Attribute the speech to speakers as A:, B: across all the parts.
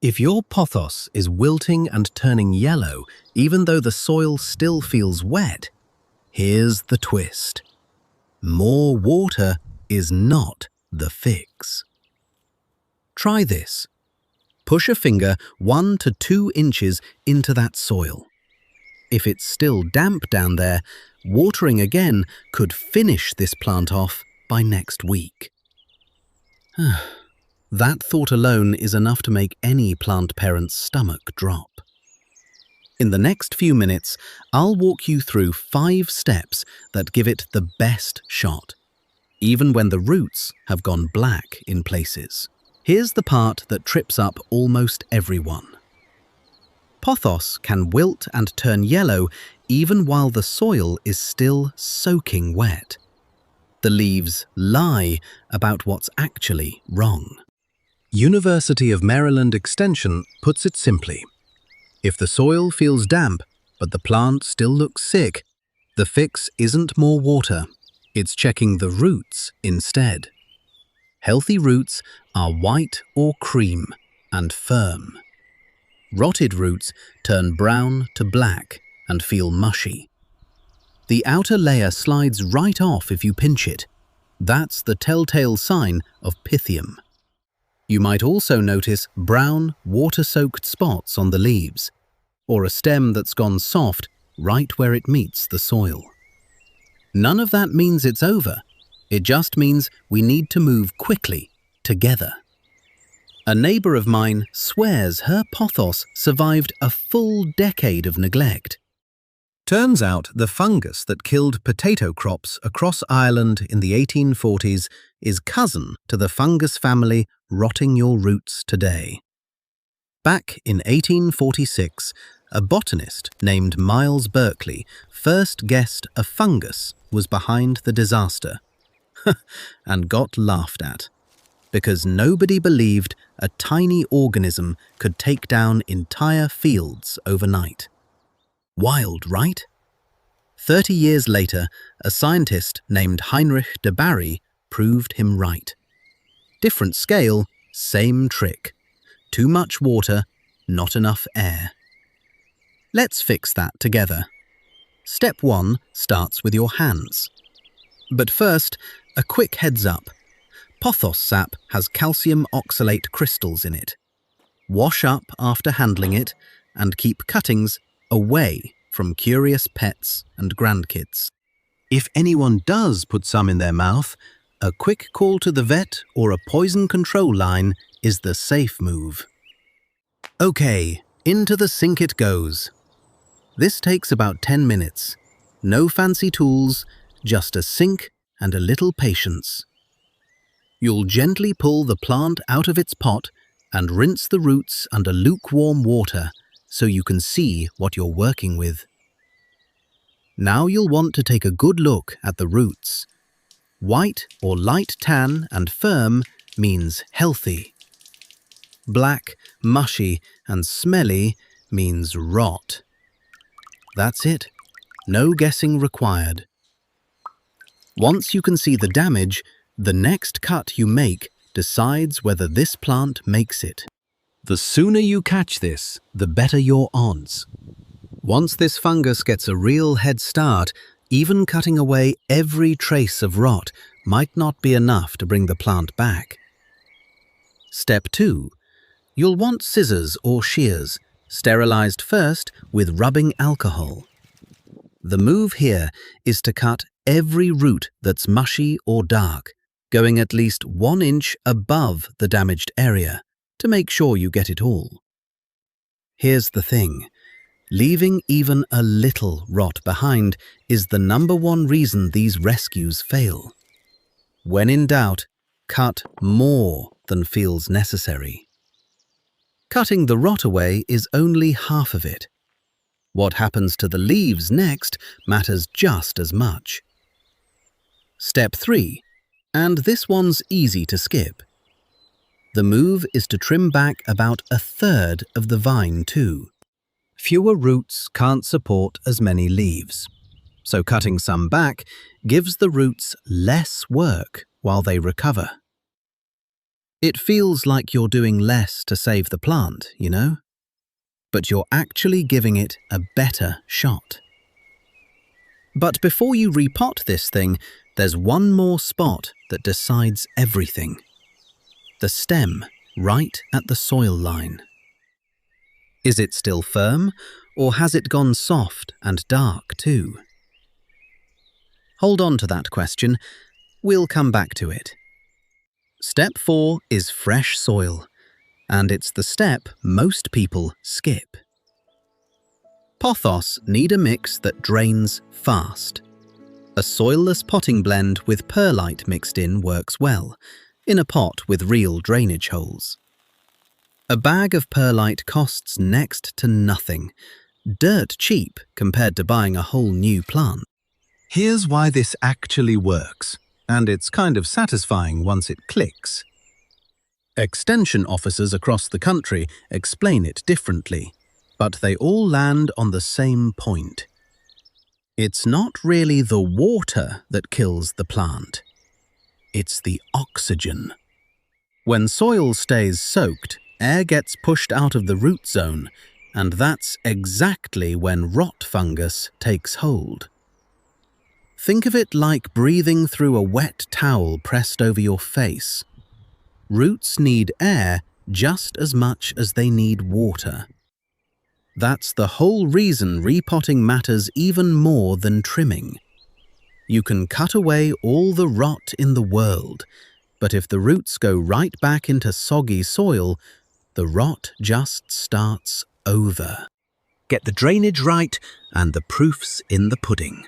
A: If your pothos is wilting and turning yellow, even though the soil still feels wet, here's the twist. More water is not the fix. Try this. Push a finger 1 to 2 inches into that soil. If it's still damp down there, watering again could finish this plant off by next week. That thought alone is enough to make any plant parent's stomach drop. In the next few minutes, I'll walk you through 5 steps that give it the best shot, even when the roots have gone black in places. Here's the part that trips up almost everyone. Pothos can wilt and turn yellow even while the soil is still soaking wet. The leaves lie about what's actually wrong. University of Maryland Extension puts it simply. If the soil feels damp, but the plant still looks sick, the fix isn't more water, it's checking the roots instead. Healthy roots are white or cream and firm. Rotted roots turn brown to black and feel mushy. The outer layer slides right off if you pinch it. That's the telltale sign of pythium. You might also notice brown, water-soaked spots on the leaves, or a stem that's gone soft right where it meets the soil. None of that means it's over. It just means we need to move quickly, together. A neighbor of mine swears her pothos survived a full decade of neglect. Turns out the fungus that killed potato crops across Ireland in the 1840s is cousin to the fungus family rotting your roots today. Back in 1846, a botanist named Miles Berkeley first guessed a fungus was behind the disaster and got laughed at, because nobody believed a tiny organism could take down entire fields overnight. Wild, right? 30 years later, a scientist named Heinrich de Barry proved him right. Different scale, same trick. Too much water, not enough air. Let's fix that together. Step 1 starts with your hands. But first, a quick heads up. Pothos sap has calcium oxalate crystals in it. Wash up after handling it and keep cuttings away from curious pets and grandkids. If anyone does put some in their mouth, a quick call to the vet or a poison control line is the safe move. Okay, into the sink it goes. This takes about 10 minutes. No fancy tools, just a sink and a little patience. You'll gently pull the plant out of its pot and rinse the roots under lukewarm water so you can see what you're working with. Now you'll want to take a good look at the roots. White or light tan and firm means healthy. Black, mushy and smelly means rot. That's it. No guessing required. Once you can see the damage, the next cut you make decides whether this plant makes it. The sooner you catch this, the better your odds. Once this fungus gets a real head start, even cutting away every trace of rot might not be enough to bring the plant back. Step 2. You'll want scissors or shears, sterilized first with rubbing alcohol. The move here is to cut every root that's mushy or dark, going at least 1 inch above the damaged area to make sure you get it all. Here's the thing. Leaving even a little rot behind is the #1 reason these rescues fail. When in doubt, cut more than feels necessary. Cutting the rot away is only half of it. What happens to the leaves next matters just as much. Step 3, and this one's easy to skip. The move is to trim back about 1/3 of the vine too. Fewer roots can't support as many leaves, so cutting some back gives the roots less work while they recover. It feels like you're doing less to save the plant, you know? But you're actually giving it a better shot. But before you repot this thing, there's one more spot that decides everything. The stem, right at the soil line. Is it still firm, or has it gone soft and dark too? Hold on to that question. We'll come back to it. Step 4 is fresh soil, and it's the step most people skip. Pothos need a mix that drains fast. A soilless potting blend with perlite mixed in works well, in a pot with real drainage holes. A bag of perlite costs next to nothing, dirt cheap compared to buying a whole new plant. Here's why this actually works, and it's kind of satisfying once it clicks. Extension officers across the country explain it differently, but they all land on the same point. It's not really the water that kills the plant. It's the oxygen. When soil stays soaked, air gets pushed out of the root zone, and that's exactly when rot fungus takes hold. Think of it like breathing through a wet towel pressed over your face. Roots need air just as much as they need water. That's the whole reason repotting matters even more than trimming. You can cut away all the rot in the world, but if the roots go right back into soggy soil, the rot just starts over. Get the drainage right, and the proof's in the pudding.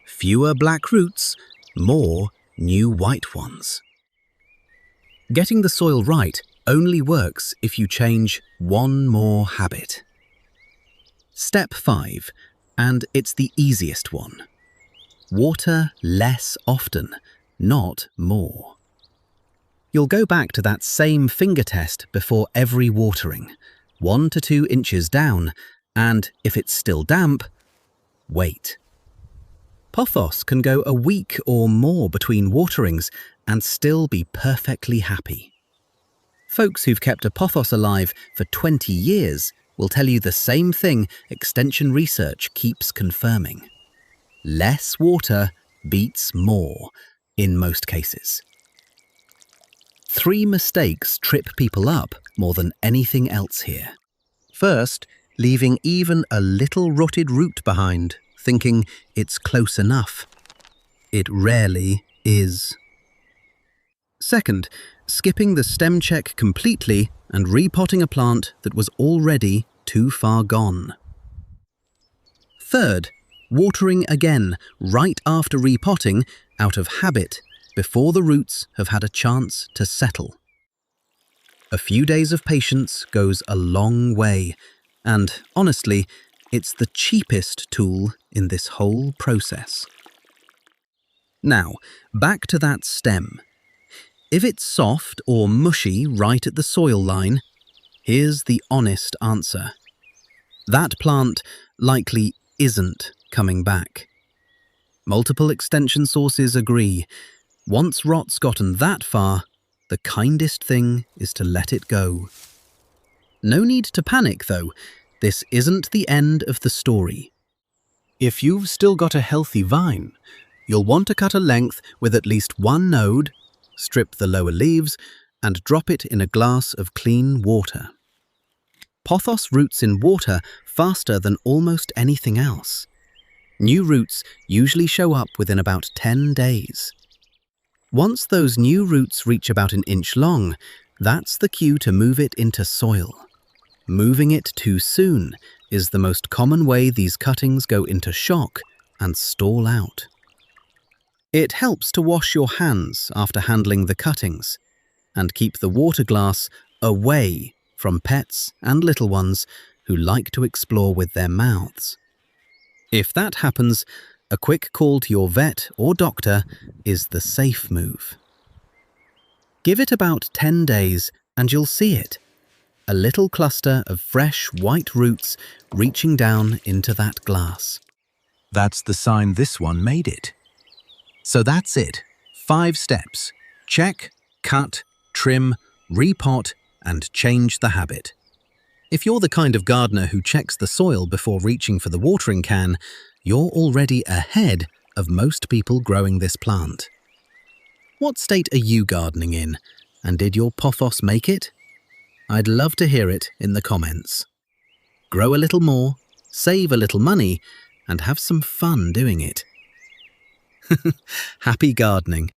A: Fewer black roots, more new white ones. Getting the soil right only works if you change one more habit. Step 5, and it's the easiest one. Water less often, not more. You'll go back to that same finger test before every watering, 1 to 2 inches down, and if it's still damp, wait. Pothos can go a week or more between waterings and still be perfectly happy. Folks who've kept a pothos alive for 20 years will tell you the same thing extension research keeps confirming. Less water beats more, in most cases. 3 mistakes trip people up more than anything else here. First, leaving even a little rotted root behind, thinking it's close enough. It rarely is. Second, skipping the stem check completely and repotting a plant that was already too far gone. Third, watering again right after repotting out of habit before the roots have had a chance to settle. A few days of patience goes a long way, and honestly, it's the cheapest tool in this whole process. Now, back to that stem. If it's soft or mushy right at the soil line, here's the honest answer. That plant likely isn't coming back. Multiple extension sources agree. Once rot's gotten that far, the kindest thing is to let it go. No need to panic, though. This isn't the end of the story. If you've still got a healthy vine, you'll want to cut a length with at least 1 node, strip the lower leaves, and drop it in a glass of clean water. Pothos roots in water faster than almost anything else. New roots usually show up within about 10 days. Once those new roots reach about 1 inch long, that's the cue to move it into soil. Moving it too soon is the most common way these cuttings go into shock and stall out. It helps to wash your hands after handling the cuttings and keep the water glass away from pets and little ones who like to explore with their mouths. If that happens, a quick call to your vet or doctor is the safe move. Give it about 10 days and you'll see it. A little cluster of fresh white roots reaching down into that glass. That's the sign this one made it. So that's it. 5 steps. Check, cut, trim, repot, and change the habit. If you're the kind of gardener who checks the soil before reaching for the watering can, you're already ahead of most people growing this plant. What state are you gardening in? And did your pothos make it? I'd love to hear it in the comments. Grow a little more, save a little money, and have some fun doing it. Happy gardening!